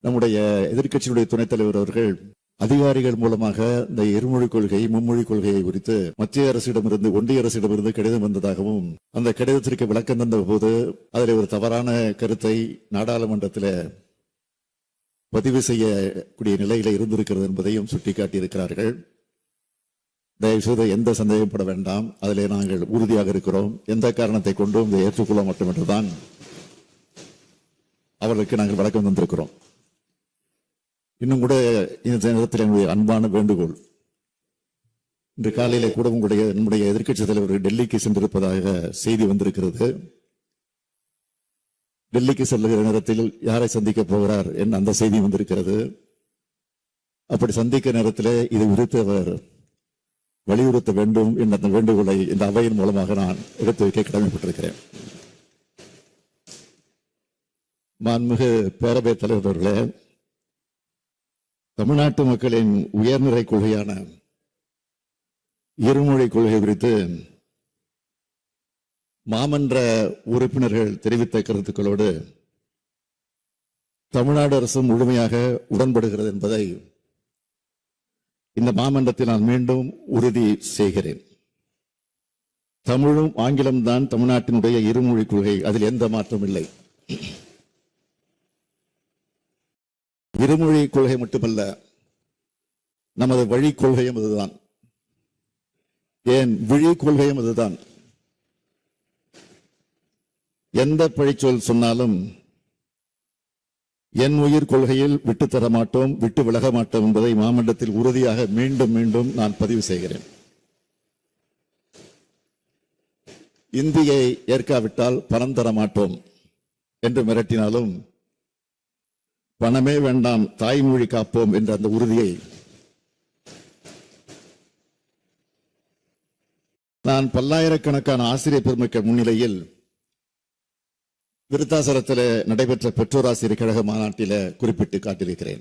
நம்முடைய எதிர்க்கட்சியுடைய துணைத் தலைவர் அவர்கள் அதிகாரிகள் மூலமாக இந்த இருமொழி கொள்கை மும்மொழி கொள்கையை குறித்து மத்திய அரசிடமிருந்து ஒன்றிய அரசிடமிருந்து கடிதம் வந்ததாகவும் அந்த கடிதத்திற்கு விளக்கம் தந்த போது அதில் ஒரு தவறான கருத்தை நாடாளுமன்றத்தில் பதிவு செய்யக்கூடிய நிலையில இருந்திருக்கிறது என்பதையும் சுட்டிக்காட்டியிருக்கிறார்கள். தயவுசெய்து எந்த சந்தேகப்பட வேண்டாம், அதிலே நாங்கள் உறுதியாக இருக்கிறோம். எந்த காரணத்தை கொண்டும் இதை ஏற்றுக்கொள்ள மட்டும் என்றுதான் அவர்களுக்கு நாங்கள் விளக்கம் தந்திருக்கிறோம். இன்னும் கூட இந்த நேரத்தில் என்னுடைய அன்பான வேண்டுகோள், இன்று காலையில கூட நம்முடைய எதிர்க்கட்சி தலைவர் டெல்லிக்கு சென்றிருப்பதாக செய்தி வந்திருக்கிறது. டெல்லிக்கு செல்லுகிற நேரத்தில் யாரை சந்திக்க போகிறார் என்ற அந்த செய்தி வந்திருக்கிறது. அப்படி சந்திக்க நேரத்தில் இது குறித்து அவர் வலியுறுத்த வேண்டும் என்ற அந்த வேண்டுகோளை இந்த அவையின் மூலமாக நான் எடுத்து வைக்க கடமைப்பட்டிருக்கிறேன். மாண்புமிகு பேரவைத் தலைவர் அவர்களே, தமிழ்நாட்டு மக்களின் உயர்நிலை கொள்கையான இருமொழி கொள்கை குறித்து மாமன்ற உறுப்பினர்கள் தெரிவித்த கருத்துக்களோடு தமிழ்நாடு அரசு முழுமையாக உடன்படுகிறது என்பதை இந்த மாமன்றத்தில் நான் மீண்டும் உறுதி செய்கிறேன். தமிழும் ஆங்கிலம் தான் தமிழ்நாட்டினுடைய இருமொழி கொள்கை, அதில் எந்த மாற்றமும் இல்லை. இருமொழி கொள்கை மட்டுமல்ல, நமது வழி கொள்கையும் அதுதான், ஏன் விழி கொள்கையும் அதுதான். எந்த பழிச்சொல் சொன்னாலும் என் உயிர் கொள்கையில் விட்டு தர மாட்டோம், விட்டு விலக மாட்டோம் என்பதை மாமன்றத்தில் உறுதியாக மீண்டும் மீண்டும் நான் பதிவு செய்கிறேன். இந்தியை ஏற்காவிட்டால் பணம் தர மாட்டோம் என்று மிரட்டினாலும் பணமே வேண்டாம், தாய்மொழி காப்போம் என்ற அந்த உறுதியை நான் பல்லாயிரக்கணக்கான ஆசிரியர் பெருமக்கள் முன்னிலையில் விருத்தாசலத்தில் நடைபெற்ற பெற்றோர் ஆசிரியர் கழக மாநாட்டில் குறிப்பிட்டு காட்டியிருக்கிறேன்.